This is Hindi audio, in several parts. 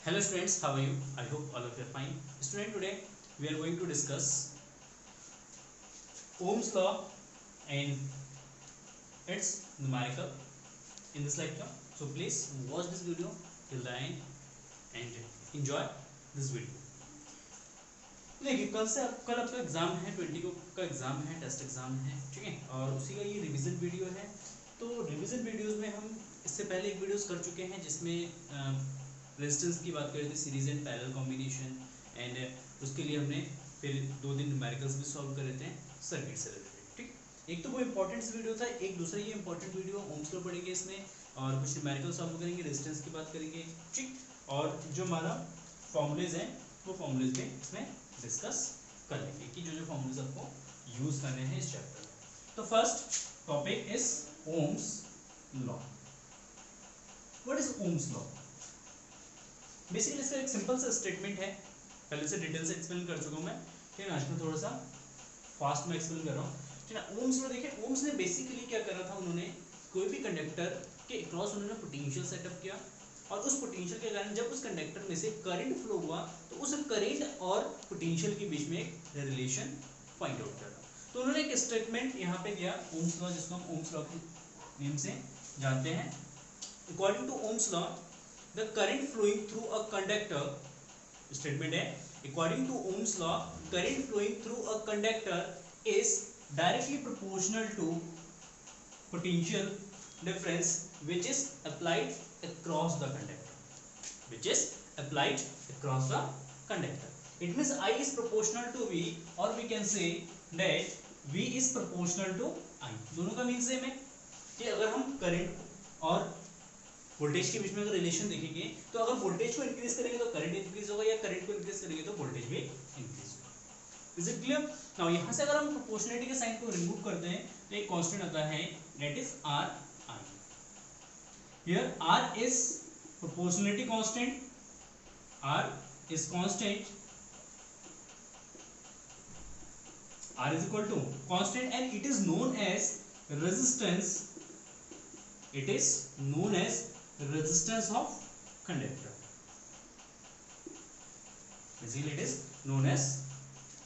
Hello students, how are you? I hope all of you are fine. Student, today we are going to discuss Ohm's law and its numerical in this lecture. So please watch this video till the end and enjoy this video. देखिए कल आपका एग्जाम है 20 को का एग्जाम है, टेस्ट एग्जाम है, ठीक है। और उसी का ये रिवीजन वीडियो है। तो रिवीजन वीडियोस में हम इससे पहले एक वीडियोस कर चुके हैं जिसमें रेजिस्टेंस की बात करी थी, series and parallel combination, and उसके लिए हमने फिर 2 दिन न्यूमेरिकल्स भी सॉल्व कर रहे थे सर्किट से रिलेटेड, ठीक। एक तो वो इंपॉर्टेंट वीडियो था, एक दूसरा ये इंपॉर्टेंट वीडियो ओम्स लॉ पढ़ेंगे इसमें और कुछ न्यूमेरिकल सॉल्व करेंगे, रेजिस्टेंस की बात करेंगे, ठीक। और जो हमारा फॉर्मूलेज हैं वो फॉर्मूलेज में इसमें डिस्कस कर लेंगे कि जो फॉर्मूलेज आपको यूज करने हैं इस चैप्टर में। तो first topic is Ohm's law. What is Ohm's law? Basically इसका एक सिंपल सा स्टेटमेंट है, पहले से डिटेल से एक्सप्लेन कर चुका हूं मैं, ठीक है। आज मैं थोड़ा सा फास्ट में एक्सप्लेन कर रहा हूं, ठीक है। ओम्स लॉ देखिए, ओम्स ने बेसिकली क्या करा था, उन्होंने कोई भी कंडक्टर के अक्रॉस उन्होंने पोटेंशियल सेटअप किया और उस पोटेंशियल के कारण जब उस कंडक्टर में से करंट फ्लो हुआ तो उस करंट और पोटेंशियल के बीच में एक रिलेशन फाइंड आउट करा। तो उन्होंने एक स्टेटमेंट यहाँ पे दिया ओम्स लॉ, जिसको हम ओम्स लॉ के नेम से जानते हैं। According to Ohm's law the current flowing through a conductor, statement है, according to Ohm's law current flowing through a conductor is directly proportional to potential difference which is applied across the conductor. It means I is proportional to V, or we can say that V is proportional to I. दोनों का मीन सेम है कि अगर हम करंट और वोल्टेज के बीच में अगर रिलेशन देखेंगे तो अगर वोल्टेज को इंक्रीज करेंगे तो करंट इंक्रीज होगा, या करंट को इंक्रीज करेंगे तो वोल्टेज भी इंक्रीज होगा। Is it clear? नाउ यहां से अगर हम प्रोपोर्शनलिटी के साइन को रिमूव करते हैं तो एक कांस्टेंट आता है, that is R I. Here R is proportionality constant, R is constant, R is equal to constant and it is known as resistance, it is known as resistance of conductor. Basically it is known as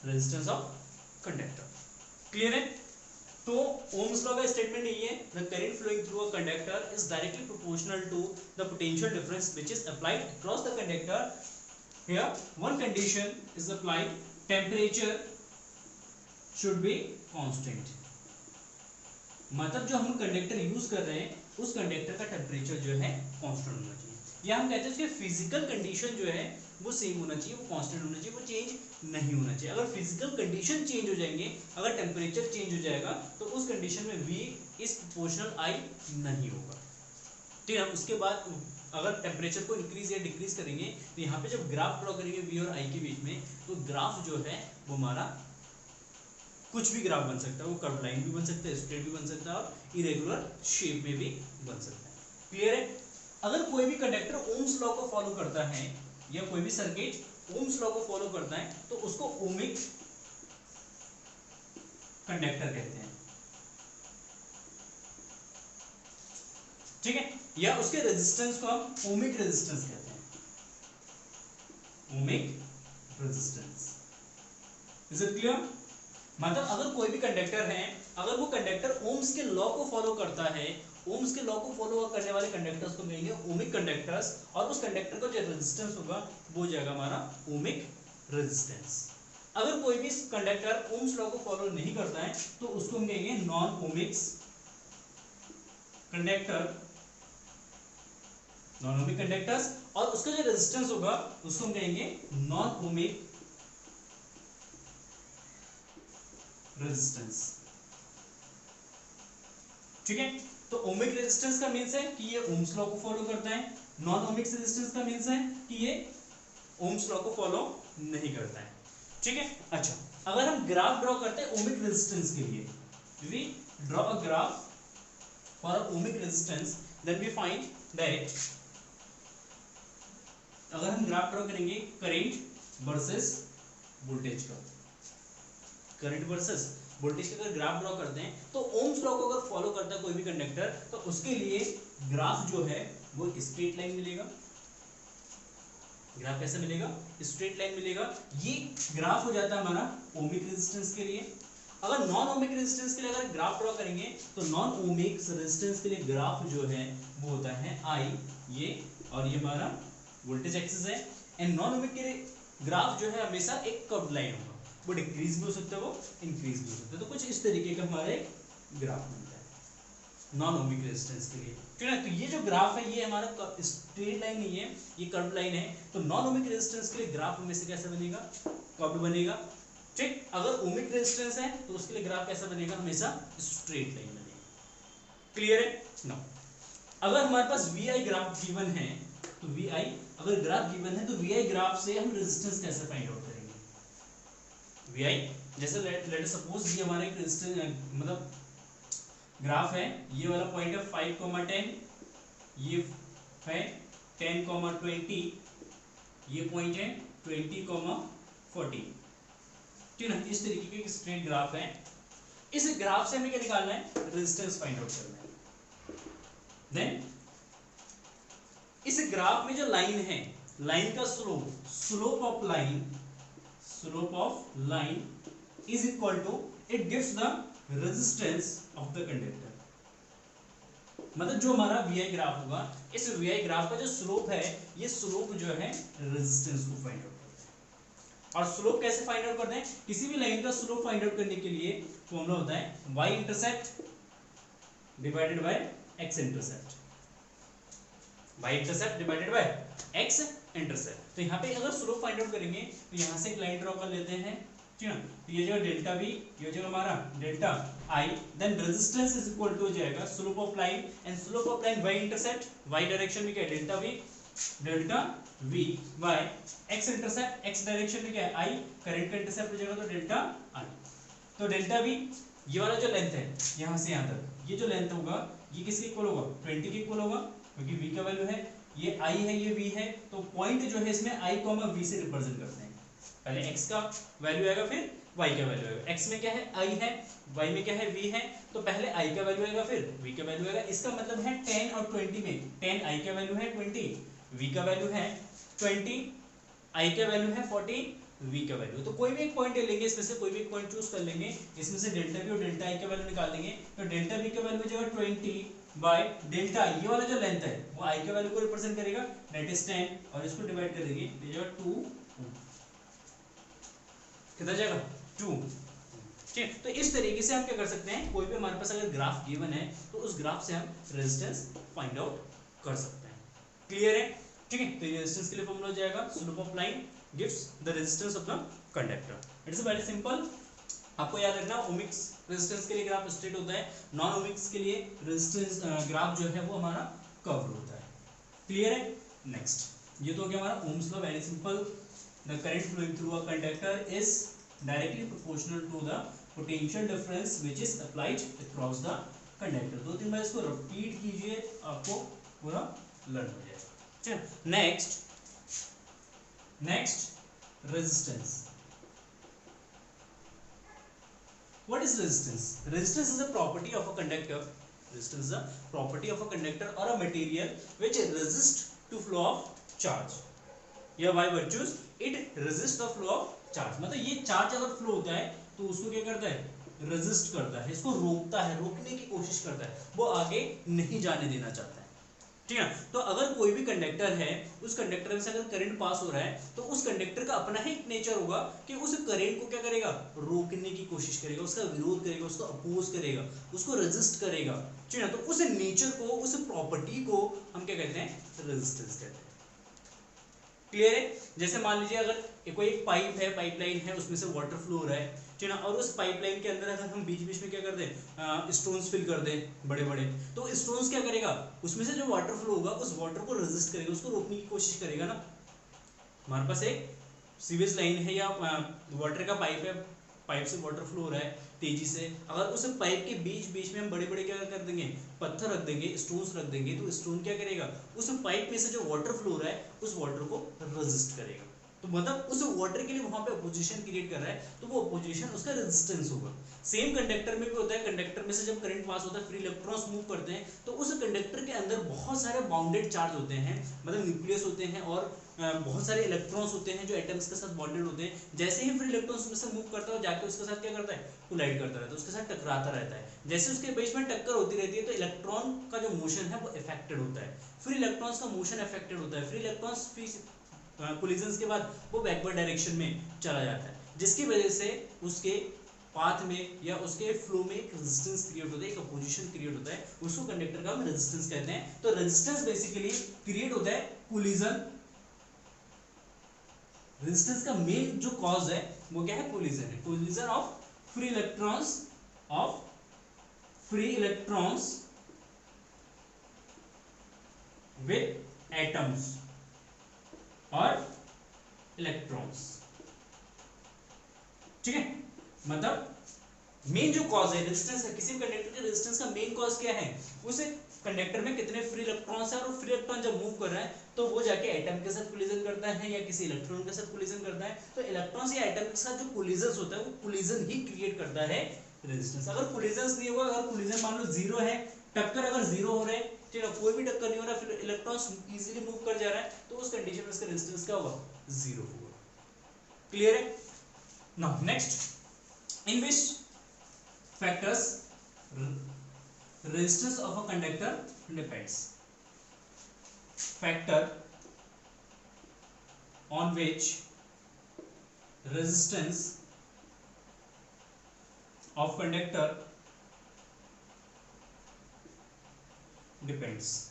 resistance of conductor. Clear है? तो ओम्स लॉ का स्टेटमेंट यही है, the current flowing through a conductor is directly proportional to the potential difference which is applied across the conductor. Here one condition is applied, temperature should be constant. मतलब जो हम कंडक्टर यूज कर रहे हैं उस कंडक्टर का टेम्परेचर जो है कांस्टेंट होना चाहिए, या हम कहते हैं उसकी फिजिकल कंडीशन जो है वो सेम होना चाहिए, वो कांस्टेंट होना चाहिए, वो चेंज नहीं होना चाहिए। अगर फिजिकल कंडीशन चेंज हो जाएंगे, अगर टेम्परेचर चेंज हो जाएगा तो उस कंडीशन में V इज प्रोपोर्शनल I नहीं होगा, ठीक है। उसके बाद अगर टेम्परेचर को इंक्रीज या डिक्रीज करेंगे तो यहाँ पे जब ग्राफ ड्रॉ करेंगे V और I के बीच में, तो ग्राफ जो है वो हमारा कुछ भी ग्राफ बन सकता है, वो कर्व लाइन भी बन सकता है, स्ट्रेट भी बन सकता है और इरेगुलर शेप में भी बन सकता है। क्लियर है? अगर कोई भी कंडक्टर ओम्स लॉ को फॉलो करता है या कोई भी सर्किट ओम्स लॉ को फॉलो करता है तो उसको ओमिक कंडक्टर कहते हैं, ठीक है। या उसके रेजिस्टेंस को हम ओमिक रेजिस्टेंस कहते हैं, ohmic resistance. Is it clear? मतलब अगर कोई भी कंडक्टर है, अगर वो कंडक्टर ओम्स के लॉ को फॉलो करता है, ओम्स के लॉ को फॉलो करने वाले कंडक्टर्स को कहेंगे ओमिक कंडक्टर्स, और उस कंडक्टर का जो रेजिस्टेंस होगा वो हो जाएगा हमारा ओमिक रेजिस्टेंस। अगर कोई भी कंडक्टर ओम्स लॉ को फॉलो नहीं करता है तो उसको हम कहेंगे non omics conductor, non ohmic conductors, और उसका जो रेजिस्टेंस होगा उसको हम कहेंगे नॉन ओमिक रेजिस्टेंस, ठीक है। तो ओमिक रेजिस्टेंस का मींस है कि ये ओम्स लॉ को फॉलो करता है, नॉन ओमिक रेजिस्टेंस का मींस है कि ये ओम्स लॉ को फॉलो नहीं करता है, ठीक है। अच्छा, अगर हम ग्राफ ड्रॉ करते हैं ओमिक रेजिस्टेंस के लिए, we draw a graph for ohmic resistance, then we find that अगर हम ग्राफ ड्रॉ करेंगे करंट वर्सेस वोल्टेज का, करंट वर्सेस वोल्टेज का अगर ग्राफ ड्रॉ करते हैं तो ओम्स लॉ को अगर फॉलो करता है कोई भी कंडक्टर तो उसके लिए ग्राफ जो है वो स्ट्रेट लाइन मिलेगा, ग्राफ कैसे मिलेगा, स्ट्रेट लाइन मिलेगा। ये ग्राफ हो जाता है हमारा ओमिक रेजिस्टेंस के लिए। अगर नॉन ओमिक रेजिस्टेंस के लिए अगर ग्राफ ड्रॉ करेंगे तो नॉन ओमिक रेजिस्टेंस के लिए ग्राफ जो है वो होता है आई, ये और ये हमारा वोल्टेज एक्सिस है। एंड नॉन ओमिक के लिए ग्राफ जो है हमेशा एक कर्व्ड लाइन होगा, वो डिक्रीज भी हो सकता है, वो इंक्रीज भी हो सकता है। तो कुछ इस तरीके का हमारा एक ग्राफ मिलता है नॉन ओमिक रेजिस्टेंस के लिए, ठीक है ना। तो ये जो ग्राफ है ये हमारा स्ट्रेट लाइन नहीं है, ये कर्व लाइन है। तो नॉन ओमिक रेजिस्टेंस के लिए ग्राफ में से कैसे बनेगा, कर्व बनेगा, ठीक। अगर ओमिक रेजिस्टेंस है तो उसके लिए ग्राफ कैसा बनेगा, हमेशा स्ट्रेट लाइन बनेगा। क्लियर है ना। अगर हमारे पास वी आई ग्राफ गिवन है तो वी आई अगर ग्राफ गिवन है तो वी आई ग्राफ से हम रेजिस्टेंस कैसे फाइंड आउट करेंगे। वी आई जैसे लेट सपोज ये हमारा एक रेजिस्टेंस मतलब ग्राफ है, ये वाला पॉइंट है 5,10, ये है 10,20, ये पॉइंट है 20,40, ठीक है ना। इस तरीके के स्ट्रेट ग्राफ है। इस ग्राफ से हमें क्या निकालना है, रेजिस्टेंस फाइंड आउट करना है। देन इस ग्राफ में जो लाइन है, लाइन का slope of line is equal to, it gives the resistance of the conductor. मतलब जो हमारा वी आई ग्राफ होगा, इस वी आई ग्राफ का जो स्लोप है, ये स्लोप जो है रेजिस्टेंस को फाइंड आउट करता है। और स्लोप कैसे फाइंड आउट करते हैं, किसी भी लाइन का स्लोप फाइंड आउट करने के लिए फॉर्मूला होता है y intercept divided by x intercept, y intercept divided by x intercept. तो यहाँ पे अगर स्लोप फाइंड आउट करेंगे तो यहाँ से एक लाइन ड्रॉ कर लेते हैं, ठीक है। तो ये जगह डेल्टा v, ये जगह हमारा delta i, then resistance is equal to हो जाएगा slope of line, and slope of line y intercept, y direction में क्या है delta v y, x intercept x direction में क्या है i, करंट का इंटरसेप्ट हो जाएगा तो डेल्टा i। तो डेल्टा v ये वाला जो लेंथ है यहाँ से यहाँ तक, ये जो लेंथ होगा ये किसके इक्वल होगा, 20 के इक्वल होगा, क्योंकि v का वैल्यू है, ये i है ये v है। तो पॉइंट जो है इसमें i, v से रिप्रेजेंट करते हैं। पहले x का वैल्यू आएगा फिर y का वैल्यू आएगा। x में क्या है i है, y में क्या है v है, तो पहले i का वैल्यू आएगा फिर v का वैल्यू आएगा। इसका मतलब है 10 और 20 में 10 i का वैल्यू है 20, v का वैल्यू है 20, i का वैल्यू है 40, v का वैल्यू। तो कोई भी एक पॉइंट ले लेंगे, इसमें से कोई भी एक पॉइंट चूज कर लेंगे, इसमें से डेल्टा v और डेल्टा i का वैल्यू निकाल देंगे। तो डेल्टा v का वैल्यू जो है 20 बाय डेल्टा i, ये वाला जो लेंथ है वो i के वैल्यू को रिप्रेजेंट करेगा, दैट इज 10, और इसको डिवाइड कर देंगे, ये जो 2 कितना जाएगा 2, ठीक। तो इस तरीके से हम क्या कर सकते हैं, कोई भी हमारे पास अगर ग्राफ गिवन है तो उस ग्राफ से हम रेजिस्टेंस फाइंड आउट कर सकते हैं। क्लियर है, ठीक है। तो ये रेजिस्टेंस के लिए फॉर्मूला हो जाएगा slope of line gives the resistance of the conductor. It is very simple. आपको याद रखना, ओमिक्स रेजिस्टेंस के लिए ग्राफ स्ट्रेट होता है, नॉन ओमिक्स के लिए रेजिस्टेंस ग्राफ जो है वो हमारा कर्व्ड होता है। क्लियर है। नेक्स्ट, ये तो हो गया हमारा Ohm's law, very simple. The current flowing through a conductor is directly proportional to the potential difference which is applied across the conductor। दो तीन बार इसको रिपीट कीजिए, आपको पूरा लर्न हो जाएगा, ठीक है। Next resistance. What is resistance? Resistance is a property of a conductor. Resistance is a property of a conductor or a material which resists to flow of charge. या by virtues it resist the flow of charge। मतलब ये चार्ज अगर फ्लो होता है तो उसको क्या करता है, रेजिस्ट करता है, इसको रोकता है, रोकने की कोशिश करता है, वो आगे नहीं जाने देना चाहता है, ठीक है। तो अगर कोई भी कंडक्टर है, उस कंडक्टर में से अगर करंट पास हो रहा है तो उस कंडक्टर का अपना ही एक नेचर होगा कि उस करंट को क्या करेगा, रोकने की कोशिश करेगा, उसका विरोध करेगा, उसको अपोज करेगा, उसको रेजिस्ट करेगा, ठीक है। तो उस नेचर को, उस प्रॉपर्टी को हम क्या कहते हैं, रेजिस्टेंस कहते हैं। क्लियर है। जैसे मान लीजिए अगर कोई एक पाइप है, पाइपलाइन है, उसमें से वाटर फ्लो हो रहा है, ठीक है ना, और उस पाइपलाइन के अंदर अगर हम बीच बीच में क्या कर दें, स्टोन्स फिल कर दें बड़े बड़े, तो स्टोन्स क्या करेगा, उसमें से जो वाटर फ्लो होगा उस वाटर को रेजिस्ट करेगा, उसको रोकने की कोशिश करेगा ना। हमारे पास एक सीवेज लाइन है या वाटर का पाइप है, पाइप से वाटर फ्लो हो रहा है तेजी से, अगर उस पाइप के बीच बीच में हम बड़े बड़े क्या कर देंगे, पत्थर रख देंगे, स्टोन्स रख देंगे, तो स्टोन क्या करेगा, उस पाइप में से जो वाटर फ्लो हो रहा है उस वाटर को रेजिस्ट करेगा, तो मतलब उस वाटर के लिए वहां पे अपोजिशन क्रिएट कर रहा है, तो वो अपोजिशन उसका रेजिस्टेंस होगा। सेम कंडक्टर में भी होता है, कंडक्टर में से जब करंट पास होता है, फ्री इलेक्ट्रॉन्स मूव करते हैं, तो उस कंडक्टर के अंदर बहुत सारे बाउंडेड चार्ज होते हैं, मतलब न्यूक्लियस होते हैं और बहुत सारे इलेक्ट्रॉन्स होते हैं जो एटम्स के साथ बॉन्डेड होते हैं। जैसे ही फ्री इलेक्ट्रॉन्स में से मूव करता है, जाके उसके साथ क्या करता है, कोलाइड करता रहता है, उसके साथ टकराता रहता है। जैसे उसके बीच में टक्कर होती रहती है, तो इलेक्ट्रॉन का जो मोशन है वो अफेक्टेड होता है, फ्री इलेक्ट्रॉन्स का मोशन अफेक्टेड होता है। फ्री इलेक्ट्रॉन्स कोलिजन्स के बाद वो बैकवर्ड डायरेक्शन में चला जाता है, जिसकी वजह से उसके पाथ में या उसके फ्लो में एक रेजिस्टेंस क्रिएट होता है, एक अपोजिशन क्रिएट होता है, उसको कंडक्टर का हम रेजिस्टेंस कहते हैं। तो रेजिस्टेंस बेसिकली क्रिएट होता है कोलिजन। रेजिस्टेंस का मेन जो कॉज है वो क्या है, कोलिजन है, collision of free electrons with atoms और इलेक्ट्रॉन्स। ठीक है, मतलब मेन जो कॉज है रेजिस्टेंस का, किसी भी कंडक्टर के रेजिस्टेंस का मेन कॉज क्या है, उसे कंडक्टर में कितने फ्री इलेक्ट्रॉन्स है, और फ्री इलेक्ट्रॉन जब मूव कर रहा है तो वो जाके एटम के साथ कोलिजन करता है या किसी इलेक्ट्रॉन के साथ कोलिजन करता है। तो इलेक्ट्रॉन्स या एटम के साथ जो कोलिजन होता है वो कोलिजन ही क्रिएट करता है रेजिस्टेंस। अगर कोलिजन नहीं होगा, अगर कोलिजन मान लो जीरो है, टक्कर अगर जीरो हो रहा है, ठीक है, कोई भी टक्कर नहीं हो रहा, फिर इलेक्ट्रॉन्स इजीली मूव कर जा रहा है, तो उस कंडीशन में इसका रेजिस्टेंस क्या होगा, जीरो होगा। क्लियर है? Now next, in which factors resistance of a conductor depends. Factor on which resistance of conductor depends.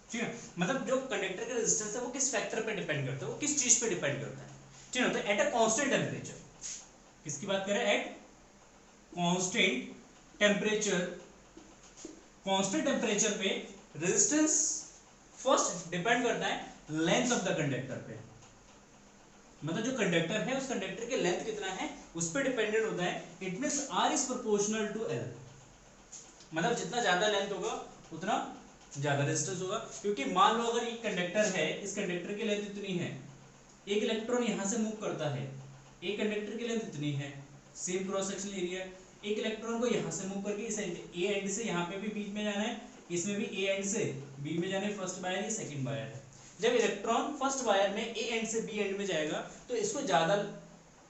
ठीक है, मतलब जो कंडक्टर का रेजिस्टेंस है वो किस फैक्टर पे डिपेंड करता है, वो किस चीज पे डिपेंड करता है। ठीक है, तो एट अ कांस्टेंट टेम्परेचर, किसकी बात कर रहे हैं, at constant temperature, constant temperature पे रेजिस्टेंस फर्स्ट डिपेंड करता है लेंथ ऑफ द कंडक्टर पे, मतलब जो कंडक्टर है उस कंडक्टर के लेंथ कितना है उस पे डिपेंडेंट होता है। It means R is proportional to L, मतलब जितना ज्यादा लेंथ होगा उतना ज्यादा रेजिस्टेंस होगा। क्योंकि मान लो अगर ये कंडक्टर है, इस कंडक्टर की लेंथ इतनी है, एक इलेक्ट्रॉन यहां से मूव करता है, एक कंडक्टर की लेंथ इतनी है, सेम क्रॉस सेक्शनल एरिया, एक इलेक्ट्रॉन को यहां से मूव करके इस ए एंड से यहां पे भी बीच में जाना है, इसमें भी ए एंड से बी में जाना है, फर्स्ट वायर है, सेकंड वायर है। जब इलेक्ट्रॉन फर्स्ट वायर में ए एंड से बी एंड में जाएगा तो इसको ज्यादा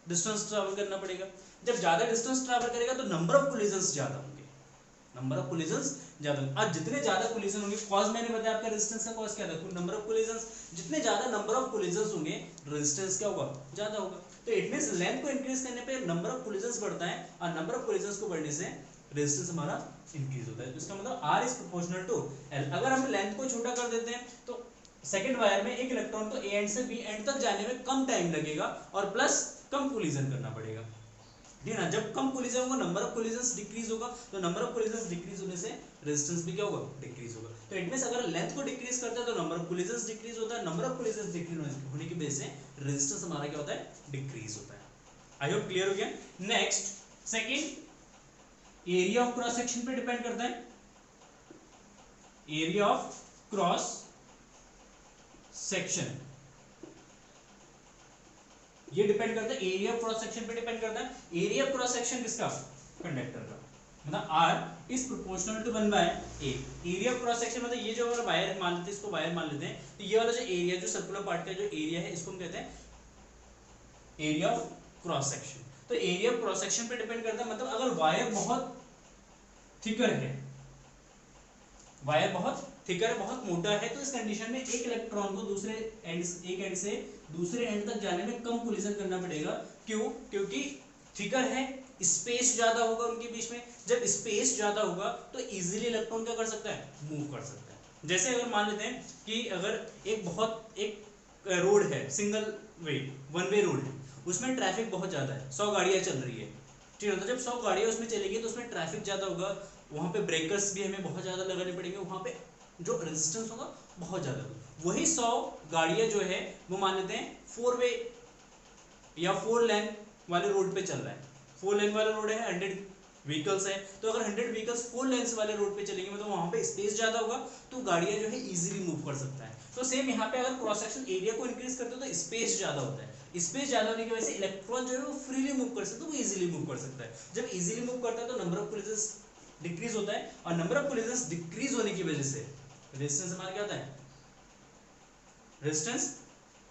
डिस्टेंस ट्रैवल करना पड़ेगा। जब ज्यादा डिस्टेंस ट्रैवल करेगा तो नंबर ऑफ कोलिजन्स ज्यादा होंगे, नंबर ऑफ कोलिजन्स ज्यादा। आज जितने ज्यादा कोलिजन होंगे, कॉज मैंने बताया आपका रेजिस्टेंस का कॉज क्या था, नंबर ऑफ कोलिजन्स, जितने ज्यादा नंबर ऑफ कोलिजन्स होंगे रेजिस्टेंस क्या होगा, ज्यादा होगा। तो इट मींस लेंथ को इंक्रीज करने पे नंबर ऑफ कोलिजन्स बढ़ता है और नंबर ऑफ कोलिजन्स को बढ़ने से रेजिस्टेंस हमारा इंक्रीज होता है। तो इसका मतलब R is proportional to L। अगर हम लेंथ को छोटा कर देते हैं तो सेकंड वायर में एक इलेक्ट्रॉन को ए एंड से बी एंड तक जाने में कम टाइम लगेगा और प्लस कम कोलिजन करना पड़ेगा, ठीक है ना। जब कम कोलिजन होगा, नंबर ऑफ कोलिजन्स डिक्रीज होगा, तो नंबर ऑफ कोलिजन्स डिक्रीज होने से रेजिस्टेंस भी क्या होगा, डिक्रीज होगा। तो इट मींस अगर लेंथ को डिक्रीज करते हैं तो नंबर ऑफ कोलिजन्स डिक्रीज होता है, नंबर ऑफ कोलिजन्स डिक्रीज होने की वजह से रेजिस्टेंस हमारा क्या होता है, डिक्रीज होता है। आई होप क्लियर हो गया। Next second, area of cross section पे डिपेंड करता है, एरिया ऑफ क्रॉस सेक्शन, ये डिपेंड करता है, एरिया ऑफ क्रॉस सेक्शन पे डिपेंड करता है। एरिया ऑफ क्रॉस सेक्शन किसका, कंडक्टर का, मतलब R is proportional to 1/A। Area of cross section मतलब ये जो अगर वायर मान लेते हैं, इसको वायर मान लेते हैं, तो ये वाला जो एरिया, जो सर्कुलर पार्ट का जो एरिया है, इसको हम कहते हैं एरिया ऑफ क्रॉस सेक्शन। तो एरिया ऑफ क्रॉस सेक्शन पे डिपेंड करता है, मतलब अगर वायर बहुत थिकर है, वायर बहुत थिकर है, बहुत मोटा है, तो इस कंडीशन में एक इलेक्ट्रॉन को दूसरे एंड, एक एंड से दूसरे एंड तक जाने में कम कोलिजन करना पड़ेगा। क्यों? क्योंकि थिकर है, स्पेस ज्यादा होगा उनके बीच में। जब स्पेस ज्यादा होगा तो इजीली इलेक्ट्रॉन क्या कर सकता है, मूव कर सकता है। जैसे अगर मान लेते हैं कि अगर एक रोड है, single way, one way road है, उसमें ट्रैफिक बहुत ज्यादा है, 100 गाड़ियां चल रही है, ठीक है। तो जब 100 गाड़ियां उसमें चलेगी तो उसमें ट्रैफिक ज्यादा होगा, वहां पे ब्रेकर्स भी हमें बहुत ज्यादा लगाने पड़ेंगे, वहां पे जो रेजिस्टेंस होगा बहुत ज्यादा होगा। वही 100 गाड़ियां जो है वो मान लेते हैं 4 वे या 4 लेन वाले रोड पे चल रहा है, 4 लेन वाला रोड है, 100 व्हीकल्स है, तो अगर 100 व्हीकल्स 4 लेन्स वाले रोड पे चलेंगे मतलब वहां पे स्पेस ज्यादा होगा, तो गाड़ियां जो है इजीली मूव कर सकता है। तो सेम यहाँ पे अगर क्रॉस सेक्शन एरिया को इंक्रीज करते हो तो स्पेस ज्यादा होता है, स्पेस ज्यादा होने की वजह से इलेक्ट्रॉन जो है वो फ्रीली मूव कर सकता है, वो इजीली मूव कर सकता है। जब इजीली मूव करता है तो नंबर ऑफ कोलिजन्स डिक्रीज होता है, और नंबर ऑफ कोलिजन्स डिक्रीज होने की वजह से रेजिस्टेंस हमारा क्या होता है, रेजिस्टेंस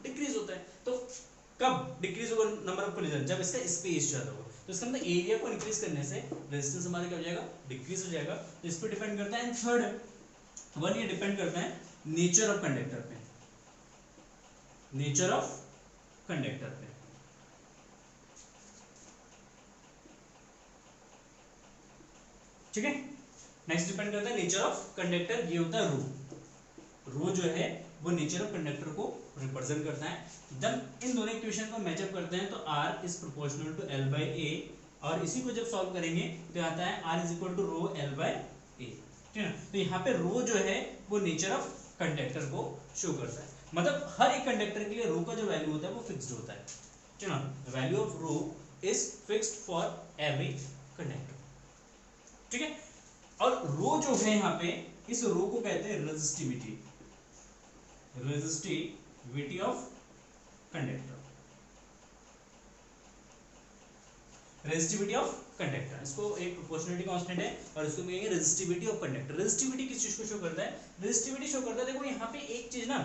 डिक्रीज होता है। तो कब डिक्रीज होगा नंबर ऑफ कोलिजन, जब इसका स्पेस ज्यादा होगा। तो इसका मतलब एरिया को इंक्रीज करने से रेजिस्टेंस हमारा क्या हो जाएगा, डिक्रीज हो जाएगा। तो इस पर डिपेंड करता है। एंड थर्ड वन ये डिपेंड करता है नेचर ऑफ कंडक्टर पे, नेचर ऑफ कंडक्टर पे। ठीक है, नेक्स्ट डिपेंड करता है नेचर ऑफ कंडक्टर, ये होता है रो। रो जो है वो नेचर ऑफ कंडक्टर को रिप्रेजेंट करता है। जब इन दोनों इक्वेशन को मैचअप करते हैं तो R is proportional to L by A, और इसी को जब सॉल्व करेंगे तो आता है R is equal to rho L by A. ठीक है, तो यहाँ पे रो जो है वो नेचर ऑफ कंडक्टर को शो करता है। मतलब हर एक कंडक्टर के लिए रो का जो वैल्यू होता है वो फिक्स्ड होता है। ठीक है ना, value of rho is fixed for every conductor. ठीक है, और रो जो है यहाँ पे, इस रो को कहते हैं resistivity, resistivity of conductor, resistivity of conductor. इसको एक प्रोपोर्शनलिटी कांस्टेंट है और इसको कहेंगे रेजिस्टिविटी ऑफ कंडक्टर। रेजिस्टिविटी किस चीज को शो करता है, रेजिस्टिविटी शो करता है, देखो यहाँ पे एक चीज ना,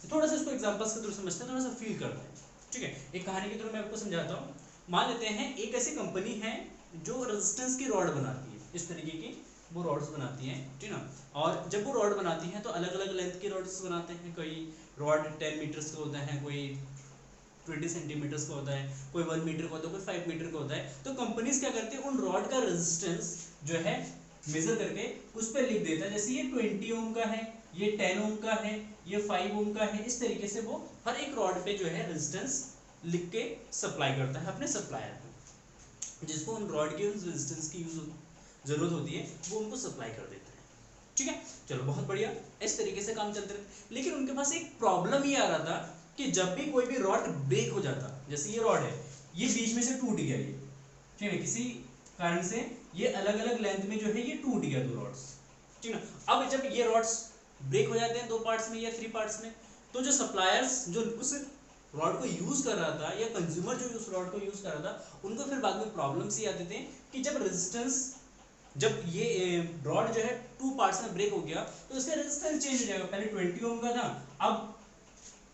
थोड़ा सा इसको एग्जांपल्स के थ्रू समझते हैं, थोड़ा सा फील करते हैं। ठीक है, एक कहानी के थ्रू मैं आपको समझाता हूँ। मान लेते हैं एक ऐसी कंपनी है जो रेजिस्टेंस की रॉड बनाती है, इस तरीके की वो रॉड्स बनाती हैं। ठीक ना, और जब वो रॉड बनाती हैं तो अलग अलग लेंथ के रॉड्स बनाते हैं। कोई रॉड 10 मीटर्स का होता है, कोई 20 सेंटीमीटर्स का होता है, कोई 1 मीटर का होता है, कोई 5 मीटर का होता है। तो कंपनीज क्या करती है, उन रॉड का रेजिस्टेंस जो है मेजर करके उस पर लिख देता है। जैसे ये 20 ओम का है, ये 10 ओम का है, ये 5 ओम का है। इस तरीके से वो हर एक रॉड पे जो है रेजिस्टेंस लिख के सप्लाई करता है अपने सप्लायर को, जिसको उन रॉड के रेजिस्टेंस की जरूरत होती है वो उनको सप्लाई कर देता है। ठीक है, चलो बहुत बढ़िया, इस तरीके से काम चलते रहे। लेकिन उनके पास एक प्रॉब्लम ये आ रहा था कि जब भी कोई भी रॉड ब्रेक हो जाता, जैसे ये रॉड है, ये बीच में से टूट गया, ये ठीक है, किसी कारण से ये अलग अलग लेंथ में जो है ये टूट गया, दो रॉड्स। ठीक है, अब जब ये रॉड्स ब्रेक हो जाते हैं 2 पार्ट्स में या 3 पार्ट्स में, तो जो सप्लायर्स जो उस रॉड को यूज कर रहा था या कंज्यूमर जो उस रॉड को यूज कर रहा था, उनको फिर बाद में प्रॉब्लम्स ये आते थे कि जब रेजिस्टेंस, जब ये रॉड जो है 2 पार्ट्स में ब्रेक हो गया तो इसका रेजिस्टेंस चेंज हो जाएगा। पहले 20 ओम का था, अब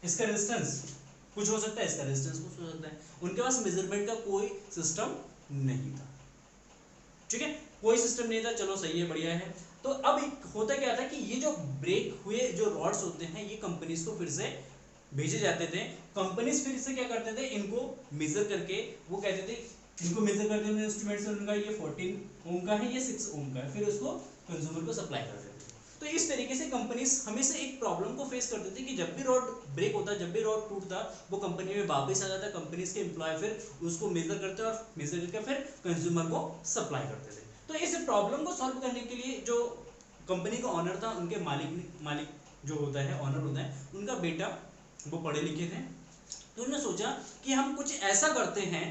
इसका रेजिस्टेंस कुछ हो सकता है, इसका रेजिस्टेंस कुछ हो सकता है। उनके पास मेजरमेंट का कोई सिस्टम नहीं था। ठीक है, कोई सिस्टम नहीं था, चलो सही है, बढ़िया है। तो अब होता क्या था कि ये जो ब्रेक हुए जो रॉड्स होते हैं ये कंपनीज को फिर से भेजे जाते थे। कंपनीज फिर से क्या करते थे, इनको मेजर करके वो कहते थे, इनको मेजर करते थे इंस्ट्रूमेंट से, उनका ये 14 ओम का है, ये 6 ओम का है, फिर उसको कंज्यूमर को सप्लाई कर देते थे। तो इस तरीके से कंपनीज हमेशा एक प्रॉब्लम को फेस करते थे कि जब भी रॉड ब्रेक होता, जब भी रॉड टूटता, वो कंपनी में वापस आ जाता, कंपनीज के एम्प्लॉय फिर उसको मेजर करते और मेजर करके फिर कंज्यूमर को सप्लाई करते थे। तो इस प्रॉब्लम को सॉल्व करने के लिए जो कंपनी का ऑनर था, उनके मालिक जो होता है, ऑनर होता है, उनका बेटा, वो पढ़े लिखे थे। तो उन्होंने सोचा कि हम कुछ ऐसा करते हैं,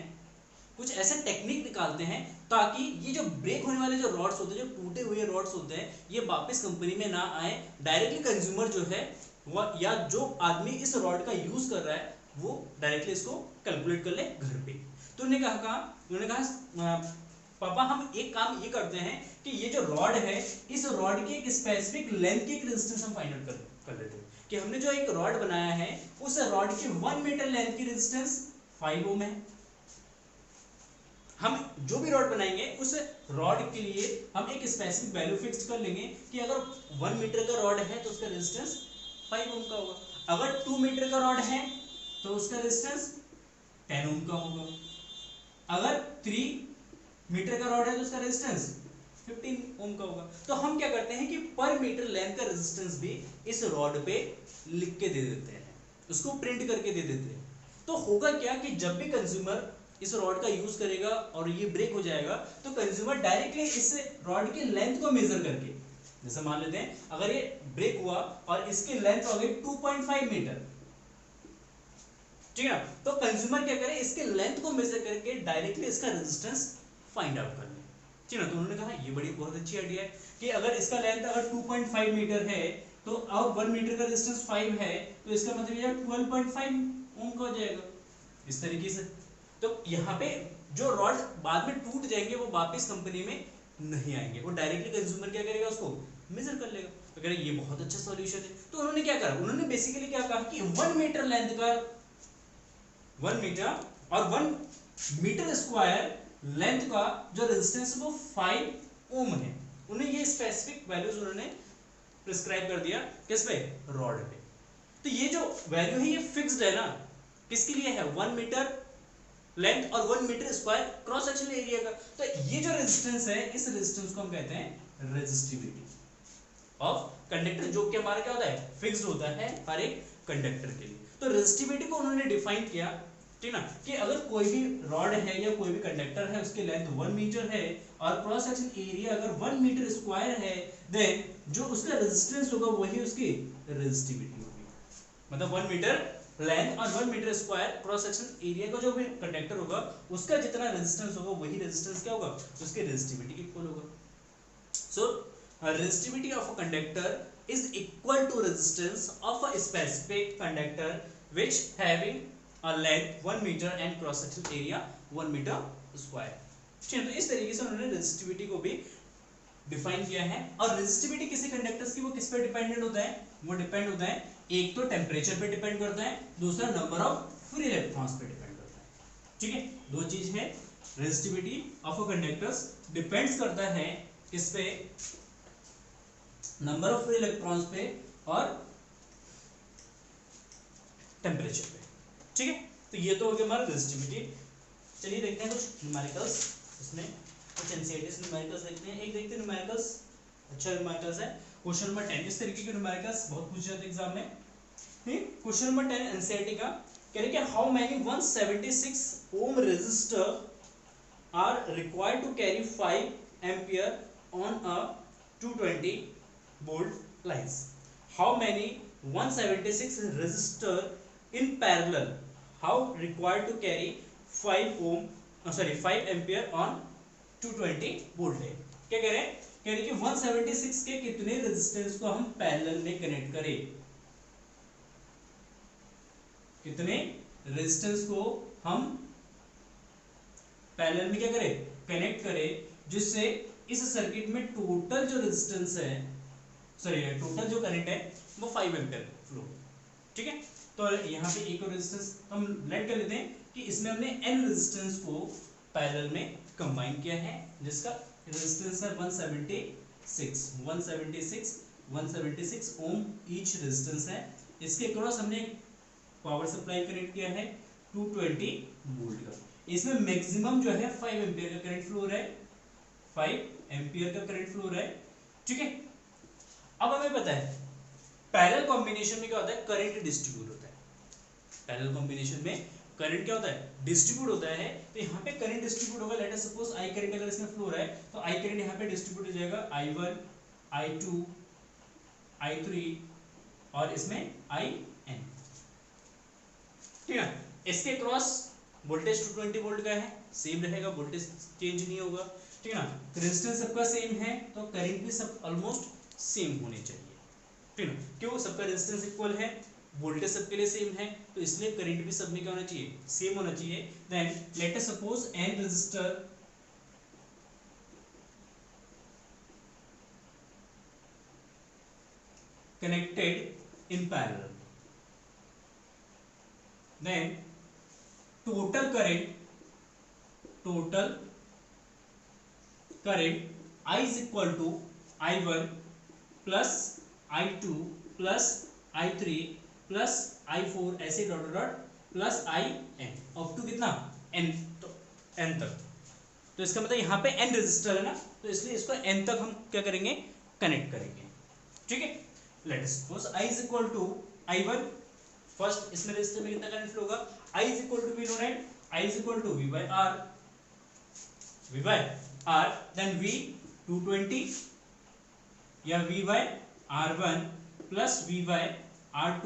कुछ ऐसे टेक्निक निकालते हैं ताकि ये जो ब्रेक होने वाले जो रॉड्स होते हैं, जो टूटे हुए रॉड्स होते हैं, ये वापस कंपनी में ना आए, डायरेक्टली कंज्यूमर जो है वो या जो आदमी इस रॉड का यूज कर रहा है वो डायरेक्टली इसको कैलकुलेट कर ले घर पे। तो उन्होंने कहा पापा हम एक काम ये करते हैं कि ये जो रॉड है, इस रॉड की एक स्पेसिफिक लेंथ की एक रेजिस्टेंस हम फाइंड आउट कर लेते हैं कि हमने जो एक रॉड बनाया है उस रॉड की 1 मीटर लेंथ की रेजिस्टेंस 5 ओम है। हम जो भी रॉड बनाएंगे उस रॉड के लिए हम एक स्पेसिफिक वैल्यू फिक्स कर लेंगे कि अगर 1 मीटर का रॉड है तो उसका रेजिस्टेंस 5 ओम का होगा, अगर 2 मीटर का रॉड है तो उसका रेजिस्टेंस 10 ओम का होगा, अगर 3 मीटर का रॉड है तो उसका रेजिस्टेंस 15 ओम का होगा। तो हम क्या करते हैं कि पर मीटर लेंथ का रेजिस्टेंस भी इस रॉड पे लिख के दे देते हैं, उसको प्रिंट करके दे देते हैं। तो होगा क्या कि जब भी कंज्यूमर इस रॉड का यूज करेगा और ये ब्रेक हो जाएगा तो कंज्यूमर डायरेक्टली इस रॉड की लेंथ को मेजर करके, जैसे मान लेते हैं अगर ये ब्रेक हुआ और इसकी लेंथ हो गई 2.5 मीटर, ठीक है, तो कंज्यूमर क्या करे, इसके लेंथ को मेजर करके डायरेक्टली इसका रेजिस्टेंस फाइंड आउट कर ले। ठीक है ना। तो उन्होंने कहा ये बड़ी बहुत अच्छी आइडिया है कि अगर इसका लेंथ अगर 2.5 मीटर है तो और 1 मीटर का डिस्टेंस 5 है तो इसका मतलब ये 12.5 ओम का हो जाएगा इस तरीके से। तो यहाँ पे जो रॉड बाद में टूट जाएंगे वो वापस कंपनी में नहीं आएंगे, वो डायरेक्टली कंज्यूमर क्या करेगा उसको मेजर कर लेगा। तो कह रहे ये बहुत अच्छा सॉल्यूशन है। तो उन्होंने क्या करा, उन्होंने बेसिकली क्या कहा कि 1 मीटर लेंथ का 1 मीटर और 1 मीटर स्क्वायर लेंथ का जो रेजिस्टेंस वो 5 ओम है, उन्हें ये स्पेसिफिक वैल्यूज उन्होंने प्रिस्क्राइब कर दिया किस पे, रॉड पे। तो ये जो वैल्यू है ये फिक्स्ड है ना, किसके लिए है, 1 मीटर लेंथ और 1 metre square cross section area का। तो ये जो रेजिस्टेंस है इस रेजिस्टेंस को हम कहते हैं रेजिस्टिविटी ऑफ कंडक्टर, जो कि हमारा क्या होता है, फिक्स्ड होता है हर एक कंडक्टर के लिए। तो रेजिस्टिविटी को उन्होंने डिफाइन किया, ठीक ना, कि अगर कोई भी रॉड है या कोई भी कंडक्टर है उसकी लेंथ 1 मीटर है और क्रॉस सेक्शन एरिया अगर 1 मीटर स्क्वायर है, देन जो उसका रेजिस्टेंस होगा वही उसकी रेजिस्टिविटी होगी। मतलब 1 मीटर लेंथ और 1 metre square cross section area का जो भी कंडक्टर होगा उसका जितना रेजिस्टेंस होगा वही रेजिस्टेंस क्या होगा, उसके रेजिस्टिविटी इक्वल होगा। So resistivity of a conductor is equal to resistance of a specific conductor which having a length 1 meter and cross section area 1 meter square। ठीक है, तो इस तरीके से उन्होंने रेजिस्टिविटी को भी डिफाइन किया है। और रेजिस्टिविटी किसी कंडक्टर्स की वो किस पे डिपेंडेंट होता है, वो डिपेंड होता है एक तो टेम्परेचर पे डिपेंड करता है, दूसरा नंबर ऑफ फ्री इलेक्ट्रॉन्स पे डिपेंड करता है। ठीक है, दो चीज है, resistivity of a conductors depends करता है किस पे, नंबर ऑफ फ्री इलेक्ट्रॉन्स पे और टेम्परेचर पे। ठीक है, तो ये तो हो गया हमारा रेजिस्टिविटी। चलिए देखते हैं कुछ न्यूमेरिकल्स, इसमें कुछ एनसीईआरटी न्यूमेरिकल्स देखते हैं। एक देखते हैं न्यूमेरिकल्स, अच्छा न्यूमेरिकल्स है क्वेश्चन नंबर 10। इस तरीके के न्यूमेरिकल्स बहुत पूछे जाते हैं एग्जाम में। ठीक, क्वेश्चन नंबर 10 एनसीईआरटी का कह रहे कि how many 176 ohm resistor are required to carry 5 ampere on a 220 volt lines। How many 176 resistor in parallel how required to carry 5 ampere on 220 volt है। क्या कह रहे हैं, कह रहे कि 176 के कितने रेजिस्टेंस को हम पैरेलल में कनेक्ट करें, कितने रेजिस्टेंस को हम पैरेलल में क्या करें, कनेक्ट करें, जिससे इस सर्किट में टोटल जो रेजिस्टेंस है, सॉरी टोटल जो करंट है वो 5 एम्पीयर फ्लो। ठीक है, तो यहाँ पे एक और रेजिस्टेंस हम लेट कर लेते हैं कि इसमें हमने n रेजिस्टेंस को पैरेलल में कंबाइन किया है, जिसका रेजिस्टेंस है 176 ओम ईच रेजिस्टेंस है। इसके क्रॉस हमने पावर सप्लाई कनेक्ट किया है 220 वोल्ट का। इसमें मैक्सिमम जो है 5 एम्पीयर का करंट फ्लो रहा है, 5 एम्पीयर का करंट फ्लो रहा है। ठीक है, अब हमें पता है पैरेलल कॉम्बिनेशन में क्या होता है, करंट डिस्ट्रीब्यूट होता है। पैरेलल कॉम्बिनेशन में करंट क्या होता है, डिस्ट्रीब्यूट होता है। तो यहाँ पे करंट डिस्ट्रीब्यूट होगा, late us suppose I current अगर इसमें फ्लो रहा है तो आई करंट यहाँ पे डिस्ट्रीब्यूट हो जाएगा I1 I2 I3 और इसमें IN। ठीक है, इसके क्रॉस वोल्टेज 220 वोल्ट का है, सेम रहेगा, वोल्टेज चेंज नहीं होगा। ठीक है ना, रेजिस्टेंस सबका सेम है तो करंट भी सब ऑलमोस्ट सेम होने चाहिए। ठीक है, क्यों, सबका रेजिस्टेंस इक्वल है, वोल्टेज सबके लिए सेम है, तो इसलिए करंट भी सब में क्या होना चाहिए, सेम होना चाहिए। Then let us suppose n resistor connected in parallel, then total current I is equal to I1 plus I2 plus I3 plus I4 ऐसे dot dot plus IN up to कितना n, तो n तक। तो इसका मतलब यहाँ पे n रेजिस्टर है ना, तो इसलिए इसको n तक हम क्या करेंगे, कनेक्ट करेंगे। ठीक है, late us suppose I is equal to I1, first इसमें रेजिस्टर में कितना करंट फ्लो होगा, I is equal to V note, I is equal to V by R, then V 220 या V by R1 plus V by R2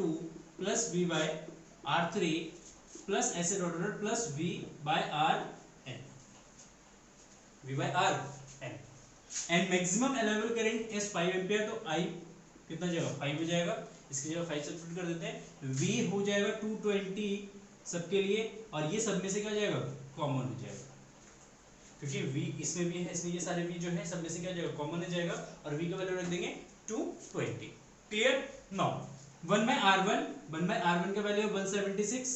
plus V by R3 plus ऐसे dot dot plus V by RN, V by RN। And maximum allowable current is 5 ampere, तो आई कितना जाएगा 5 हो जाएगा, इसकी जगह 5 सब्स्टिट्यूट कर देते हैं, वी हो जाएगा 220 सबके लिए, और ये सब में से क्या हो जाएगा कॉमन हो जाएगा, क्योंकि v इसमें भी है इसलिए ये सारे v जो है सब में से क्या हो जाएगा कॉमन हो जाएगा, और v का वैल्यू रख देंगे 220। क्लियर। नाउ 1/r1 का value 176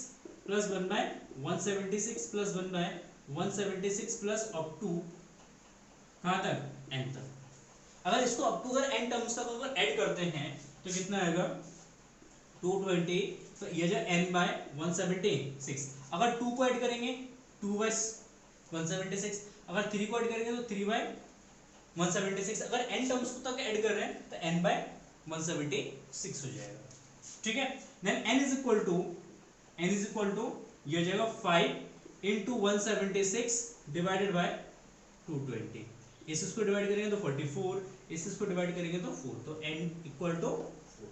plus 1/176 plus 1/176 plus up to कहां तक n तक। अगर इसको अप टू अगर n टर्म्स तक अगर ऐड करते हैं तो कितना आएगा 220, तो ये जो n/176, अगर 2 को ऐड करेंगे 2/176, अगर 3 को ऐड करेंगे तो 3/176, अगर n टर्म्स को तक ऐड कर रहे हैं तो n/176 हो जाएगा। ठीक है। Then n is equal to ये हो जाएगा 5 इंटू 176 डिवाइडेड बाय 220, इसको डिवाइड करेंगे तो 44, इसको डिवाइड करेंगे तो 4, तो n इक्वल टू 4।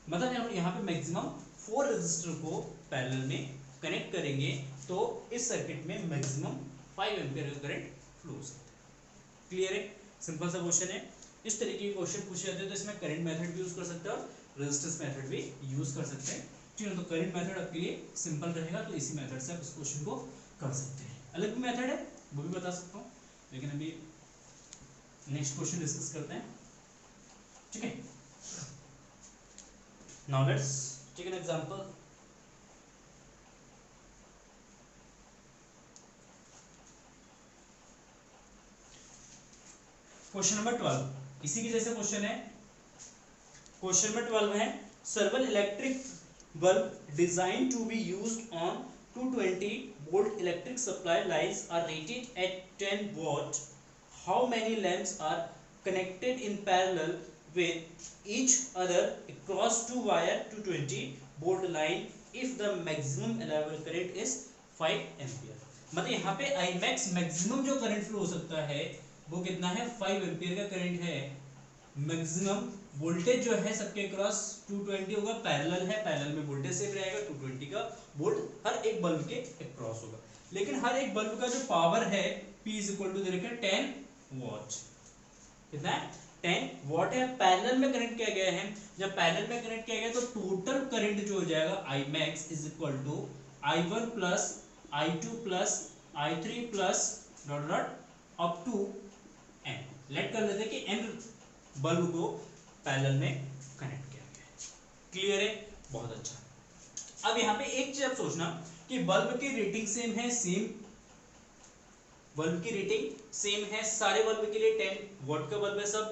मतलब यहाँ पे मैक्सिमम 4 रेजिस्टर को पैरेलल में कनेक्ट करेंगे तो इस सर्किट में मैक्सिमम 5 एम्पीयर का करंट फ्लो हो सकता है। क्लियर है, सिंपल सा क्वेश्चन है। इस तरीके के क्वेश्चन पूछे जाते हैं तो इसमें करंट मेथड भी यूज कर सकते हैं और रेजिस्टेंस मेथड भी यूज कर सकते हैं। ठीक है, तो करंट मेथड आपके लिए सिंपल रहेगा, तो इसी मेथड से आप इस क्वेश्चन को कर सकते हैं। अलग भी मेथड है वो भी बता सकता हूँ, लेकिन अभी नेक्स्ट क्वेश्चन डिस्कस करते हैं। ठीक है, now let's take an example. Question number 12 इसी के जैसे क्वेश्चन है। क्वेश्चन नंबर 12 है several electric bulb designed to be used on 220 volt electric supply lines are rated at 10 watt. How many lamps are connected in parallel with each other across two wire 220 volt line if the maximum allowable current is 5 ampere? मतलब यहाँ पे Imax मैक्सिमम जो करंट फ्लो हो सकता है वो कितना है 5 एम्पीयर का करंट है। मैक्सिमम वोल्टेज जो है सबके क्रॉस 220 होगा, पैरेलल है, पैरेलल में वोल्टेज सेम रहेगा, 220 का वोल्ट हर एक बल्ब के अक्रॉस होगा। लेकिन हर एक बल्ब का जो पावर है P इज इक्वल टू दे रखा है 10 वॉट। कितना है 10 वॉट है, पैरेलल में कनेक्ट किया गया है। जब पैरेलल में कनेक्ट किया गया तो टोटल करंट जो हो जाएगा Imax is equal to I1 plus I2 plus I3 plus dot dot up to n। Let कर लेते हैं कि n बल्ब को पैरेलल में कनेक्ट किया गया है। क्लियर है, बहुत अच्छा। अब यहाँ पे एक चीज आप सोचना कि बल्ब की रेटिंग सेम है, बल्ब की रेटिंग सेम है, सारे बल्ब के लिए 10 वॉट का बल्ब है सब,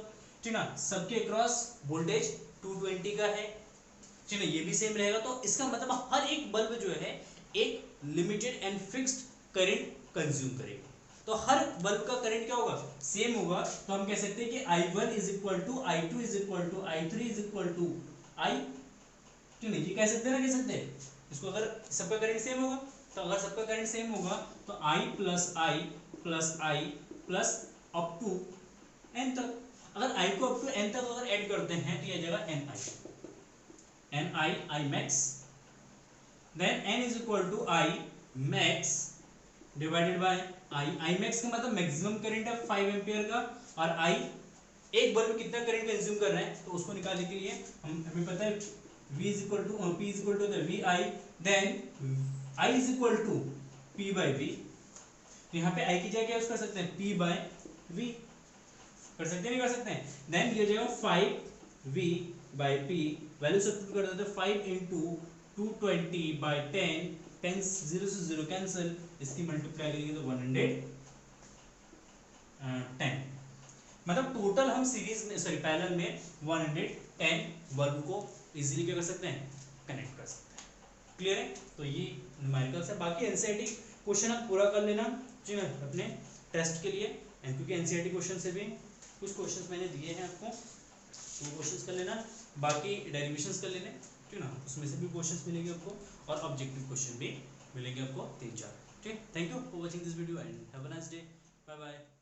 ठीक ना, सबके अक्रॉस वोल्टेज 220 का है, ठीक ना, ये भी सेम रहेगा। तो इसका मतलब हर एक बल्ब जो है एक limited and fixed current consume करेगा। तो हर बल्ब का करंट क्या होगा सेम होगा। तो हम कह सकते हैं कि I1 is equal to I2 is equal to I3 is equal to I, क्यों नहीं, ये कह सकते हैं ना, कह सकते हैं इसको। अगर सबका करंट सेम होगा तो अगर सबका करंट सेम होगा तो I plus I plus up to n तक। अगर I को अप टू n तक अगर ऐड करते हैं तो यह जाएगा Ni Imax, then n is equal to I max divided by I max का मतलब मैक्सिमम करंट है 5 एम्पीयर का, और I एक बल्ब कितना करंट कंज्यूम कर रहा है तो उसको निकालने के लिए हमें पता है V is equal to P is equal to VI, then I is equal to P by V। तो यहाँ पे I की जगह क्या यूज कर सकते हैं P बाय V, कर सकते हैं नहीं कर सकते हैं। देन ये जाएगा 5V bye P, value substitute कर देते हैं 5 इंटू 220 बाय 10, 10 0 से 0 कैंसिल, इसकी मल्टीप्लाई करेंगे तो 110। मतलब टोटल हम सीरीज में सॉरी पैरेलल में 110 बल्ब को इजीली क्या कर सकते हैं कनेक्ट कर सकते हैं। क्लियर है, तो ये न्यूमेरिकल्स है। बाकी एनसीईआरटी क्वेश्चन आप पूरा कर लेना जी मैं अपने टेस्ट के लिए, क्योंकि एनसीईआरटी क्वेश्चन से भी कुछ क्वेश्चंस मैंने दिए हैं आपको, वो क्वेश्चंस कर लेना। बाकी डेरिवेशंस कर लेने, ठीक ना, उसमें से भी क्वेश्चंस मिलेंगे आपको, और ऑब्जेक्टिव क्वेश्चन भी मिलेंगे आपको 3-4। ठीक, thank you for watching this video and have a nice day, bye bye.